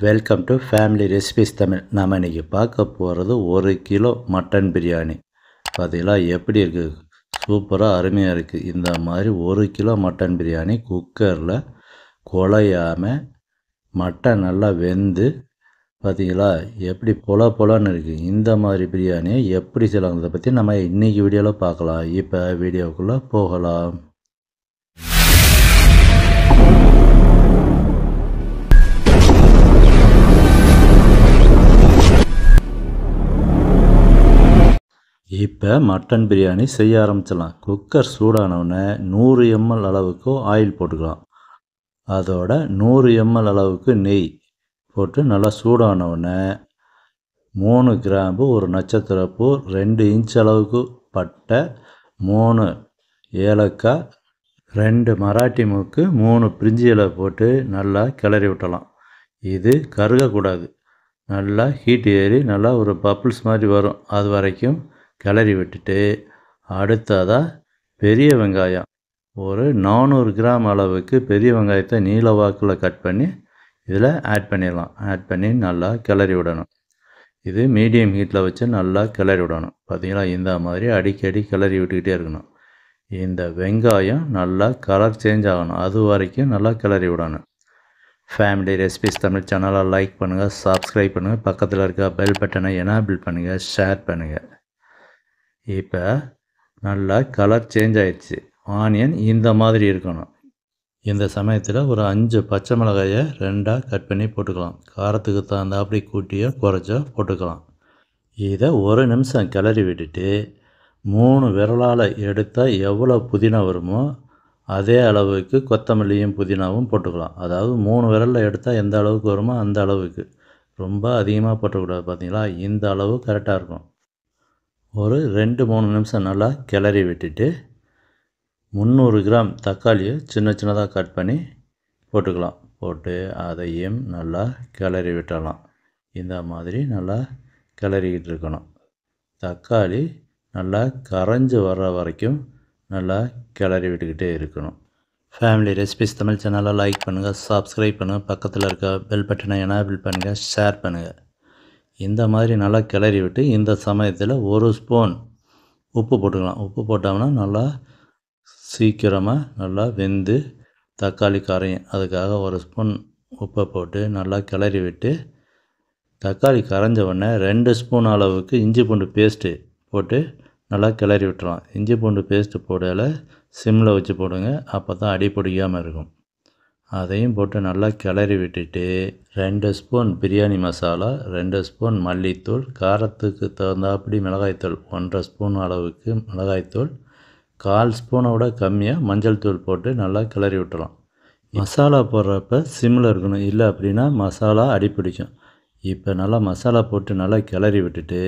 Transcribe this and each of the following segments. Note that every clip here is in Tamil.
Welcome to family recipes Tamil. நாம் இன்றைக்கி பார்க்க போகிறது 1 கிலோ மட்டன் பிரியாணி. பார்த்தீங்களா எப்படி இருக்குது? சூப்பராக அருமையாக இருக்குது. இந்த மாதிரி 1 கிலோ மட்டன் பிரியாணி குக்கரில் குழையாமல் மட்டன் நல்லா வெந்து பார்த்தீங்களா எப்படி பொலன்னு இருக்குது. இந்த மாதிரி பிரியாணியை எப்படி செய்யலாங்கிறத பற்றி நம்ம இன்றைக்கி வீடியோவில் பார்க்கலாம். இப்போ வீடியோக்குள்ளே போகலாம். இப்போ மட்டன் பிரியாணி செய்ய ஆரம்பிச்சிடலாம். குக்கர் சூடானவுடனே 100 ml அளவுக்கு ஆயில் போட்டுக்கலாம். அதோட 100 ml அளவுக்கு நெய் போட்டு நல்லா சூடானவுடனே 3 கிராம்பு, 1 நட்சத்திரப்பூ, 2 இன்ச் அளவுக்கு பட்டை, 3 ஏலக்காய், 2 மராட்டி மூக்கு, 3 பிரிஞ்சி இலை போட்டு நல்லா கிளறி விட்டலாம். இது கருகக்கூடாது. நல்லா ஹீட் ஏறி நல்லா ஒரு பப்புள்ஸ் மாதிரி வரும். அது வரைக்கும் கிளறி விட்டுட்டு அடுத்ததாக பெரிய வெங்காயம் ஒரு 400 கிராம் அளவுக்கு பெரிய வெங்காயத்தை நீல வாக்கில் கட் பண்ணி இதில் ஆட் பண்ணிடலாம். ஆட் பண்ணி நல்லா கிளறி விடணும். இது மீடியம் ஹீட்டில் வச்சு நல்லா கிளறி விடணும். பார்த்திங்களா, இந்த மாதிரி அடிக்கடி கிளறி விட்டுக்கிட்டே இருக்கணும். இந்த வெங்காயம் நல்லா கலர் சேஞ்ச் ஆகணும். அது வரைக்கும் நல்லா கிளறி விடணும். ஃபேமிலி ரெசிபிஸ் தமிழ் சேனலை லைக் பண்ணுங்கள், சப்ஸ்கிரைப் பண்ணுங்கள், பக்கத்தில் இருக்க பெல் பட்டனை எனேபிள் பண்ணுங்கள், ஷேர் பண்ணுங்கள். இப்போ நல்லா கலர் சேஞ்ச் ஆயிடுச்சு. ஆனியன் இந்த மாதிரி இருக்கணும். இந்த சமயத்தில் ஒரு 5 பச்சை மிளகாயை 2ஆக கட் பண்ணி போட்டுக்கலாம். காரத்துக்கு தகுந்தாப்படி கூட்டியோ குறைச்சோ போட்டுக்கலாம். இதை 1 நிமிஷம் கிளறி விட்டுட்டு 3 விரலால் எடுத்தால் எவ்வளோ புதினா வருமோ அதே அளவுக்கு கொத்தமல்லியும் புதினாவும் போட்டுக்கலாம். அதாவது 3 விரலில் எடுத்தால் எந்த அளவுக்கு வருமோ அந்த அளவுக்கு. ரொம்ப அதிகமாக போட்டக்கூடாது. பார்த்தீங்களா, இந்த அளவு கரெக்டாக இருக்கும். ஒரு 2-3 நிமிஷம் நல்லா கிளறி விட்டுட்டு 300 கிராம் தக்காளியை சின்னதாக கட் பண்ணி போட்டுக்கலாம். போட்டு அதையும் நல்லா கிளறி விட்டலாம். இந்த மாதிரி நல்லா கிளறிக்கிட்டு இருக்கணும். தக்காளி நல்லா கரைஞ்சி வர்ற வரைக்கும் நல்லா கிளறி விட்டுக்கிட்டே இருக்கணும். ஃபேமிலி ரெசிபிஸ் தமிழ் சேனலை லைக் பண்ணுங்கள், சப்ஸ்கிரைப் பண்ணுங்கள், பக்கத்தில் இருக்க பெல் பட்டனை எனேபிள் பண்ணுங்கள், ஷேர் பண்ணுங்கள். இந்த மாதிரி நல்லா கிளறி விட்டு இந்த சமயத்தில் 1 ஸ்பூன் உப்பு போட்டுக்கலாம். உப்பு போட்டோம்னா நல்லா சீக்கிரமாக நல்லா வெந்து தக்காளி கரையும். அதுக்காக 1 ஸ்பூன் உப்பை போட்டு நல்லா கிளறி விட்டு தக்காளி கரைஞ்ச உடனே 2 ஸ்பூன் அளவுக்கு இஞ்சி பூண்டு பேஸ்ட்டு போட்டு நல்லா கிளறி விட்டுறலாம். இஞ்சி பூண்டு பேஸ்ட்டு போடல சிம்மில் வச்சு போடுங்க. அப்போ தான் அடி பிடிக்காமல் இருக்கும். அதையும் போட்டு நல்லா கிளறி விட்டுட்டு 2 ஸ்பூன் பிரியாணி மசாலா, 2 ஸ்பூன் மல்லித்தூள், காரத்துக்கு தகுந்தாப்படி மிளகாய்த்தூள் 1.5 ஸ்பூன் அளவுக்கு மிளகாய்த்தூள், 1/4 ஸ்பூனோட கம்மியாக மஞ்சள் தூள் போட்டு நல்லா கிளறி விட்டுறலாம். மசாலா போடுறப்ப சிம்மில் இருக்கணும். இல்லை அப்படின்னா மசாலா அடிப்பிடிக்கும். இப்போ நல்லா மசாலா போட்டு நல்லா கிளறி விட்டுட்டு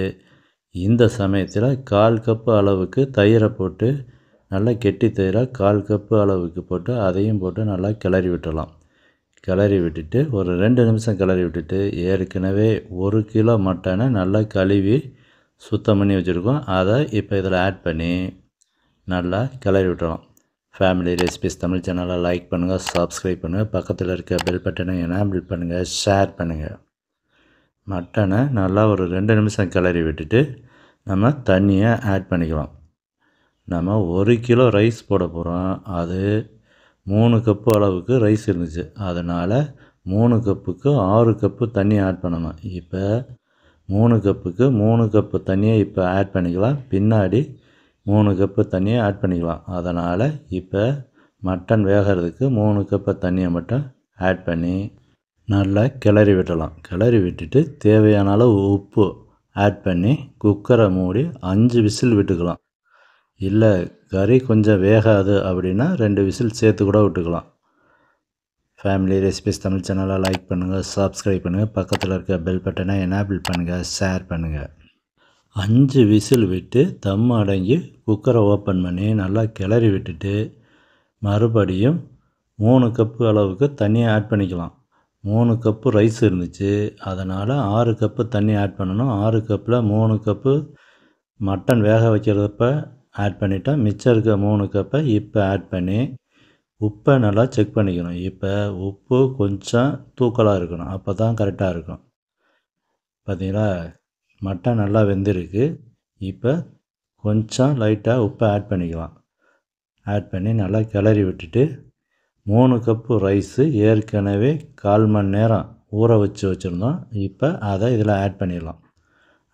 இந்த சமயத்தில் 1/4 கப்பு அளவுக்கு தயிரை போட்டு நல்லா கெட்டி தயிராக 1/4 கப்பு அளவுக்கு போட்டு அதையும் போட்டு நல்லா கிளறி விட்டுடலாம். கிளறி விட்டுட்டு ஒரு 2 நிமிஷம் கிளறி விட்டுட்டு ஏற்கனவே 1 கிலோ மட்டனை நல்லா கழுவி சுத்தம் பண்ணி வச்சுருக்கோம். அதை இப்போ இதில் ஆட் பண்ணி நல்லா கிளறி விட்டுறலாம். ஃபேமிலி ரெசிபிஸ் தமிழ் சேனலை லைக் பண்ணுங்கள், சப்ஸ்கிரைப் பண்ணுங்கள், பக்கத்தில் இருக்க பெல் பட்டனை எனேபிள் பண்ணுங்கள், ஷேர் பண்ணுங்கள். மட்டனை நல்லா ஒரு 2 நிமிஷம் கிளறி விட்டுட்டு நம்ம தண்ணியை ஆட் பண்ணிக்கலாம். நம்ம 1 கிலோ ரைஸ் போட போகிறோம். அது 3 கப்பு அளவுக்கு ரைஸ் இருந்துச்சு. அதனால் 3 கப்புக்கு 6 கப்பு தண்ணி ஆட் பண்ணணும். இப்போ 3 கப்புக்கு 3 கப்பு தண்ணியை இப்போ ஆட் பண்ணிக்கலாம். பின்னாடி 3 கப்பு தண்ணியை ஆட் பண்ணிக்கலாம். அதனால் இப்போ மட்டன் வேகிறதுக்கு 3 கப்பு தண்ணியை மட்டும் ஆட் பண்ணி நல்லா கிளறி விட்டலாம். கிளறி விட்டுட்டு தேவையான அளவு உப்பு ஆட் பண்ணி குக்கரை மூடி 5 விசில் விட்டுக்கலாம். இல்லை கறி கொஞ்சம் வேகாது அப்படின்னா 2 விசில் சேர்த்து கூட விட்டுக்கலாம். ஃபேமிலி ரெசிபிஸ் தமிழ் சேனலை லைக் பண்ணுங்கள், சப்ஸ்கிரைப் பண்ணுங்கள், பக்கத்தில் இருக்க பெல் பட்டனை எனேபிள் பண்ணுங்கள், ஷேர் பண்ணுங்கள். 5 விசில் விட்டு தம் அடங்கி குக்கரை ஓப்பன் பண்ணி நல்லா கிளறி விட்டுட்டு மறுபடியும் 3 கப்பு அளவுக்கு தண்ணியை ஆட் பண்ணிக்கலாம். 3 கப்பு ரைஸ் இருந்துச்சு. அதனால் 6 கப்பு தண்ணி ஆட் பண்ணணும். 6 கப்பில் 3 கப்பு மட்டன் வேக வைக்கிறப்ப ஆட் பண்ணிவிட்டா மிச்சம் இருக்க 3 கப்பை இப்போ ஆட் பண்ணி உப்பை நல்லா செக் பண்ணிக்கணும். இப்போ உப்பு கொஞ்சம் தூக்கலாக இருக்கணும். அப்போ தான் கரெக்டாக இருக்கும். பார்த்தீங்களா, மட்டன் நல்லா வெந்திருக்கு. இப்போ கொஞ்சம் லைட்டாக உப்பை ஆட் பண்ணிக்கலாம். ஆட் பண்ணி நல்லா கிளறி விட்டுட்டு 3 கப்பு ரைஸு ஏற்கனவே 1/4 மணி நேரம் ஊற வச்சுருந்தோம். இப்போ அதை இதில் ஆட் பண்ணிடலாம்.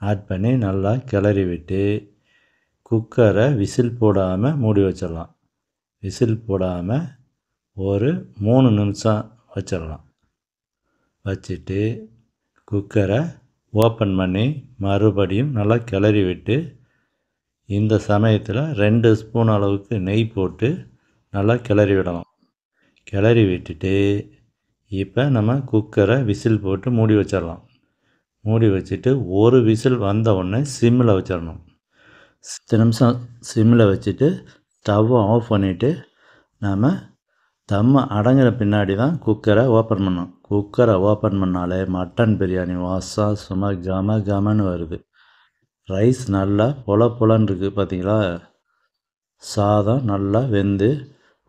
ஆட் பண்ணி நல்லா கிளறி விட்டு குக்கரை விசில் போடாமல் மூடி வச்சிடலாம். விசில் போடாமல் ஒரு 3 நிமிஷம் வச்சிடலாம். வச்சுட்டு குக்கரை ஓப்பன் பண்ணி மறுபடியும் நல்லா கிளறி விட்டு இந்த சமயத்தில் 2 ஸ்பூன் அளவுக்கு நெய் போட்டு நல்லா கிளறி விடலாம். கிளறி விட்டுட்டு இப்போ நம்ம குக்கரை விசில் போட்டு மூடி வச்சிடலாம். மூடி வச்சுட்டு ஒரு விசில் வந்த உடனே சிம்மில் வச்சிடணும். 10 நிமிஷம் சிம்மில் வச்சுட்டு ஸ்டவ்வை ஆஃப் பண்ணிவிட்டு நாம் தம்மை அடங்கிற பின்னாடி தான் குக்கரை ஓப்பன் பண்ணணும். குக்கரை ஓப்பன் பண்ணாலே மட்டன் பிரியாணி வாசம் சும்மா கம கமன்னு வருது. ரைஸ் நல்லா பொல பொலன்னு இருக்குது. பார்த்தீங்களா, சாதம் நல்லா வெந்து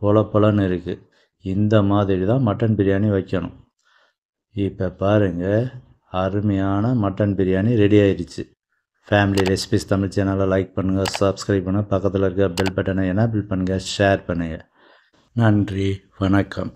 பொல பொலன்னு இருக்குது. இந்த மாதிரி தான் மட்டன் பிரியாணி வைக்கணும். இப்போ பாருங்கள், அருமையான மட்டன் பிரியாணி ரெடி ஆயிடுச்சு. ஃபேமிலி ரெசிபிஸ் தமிழ் சேனலை லைக் பண்ணுங்கள், சப்ஸ்கிரைப் பண்ணுங்கள், பக்கத்தில் இருக்க பெல் பட்டனை எனேபிள் பண்ணுங்கள், ஷேர் பண்ணுங்கள். நன்றி, வணக்கம்.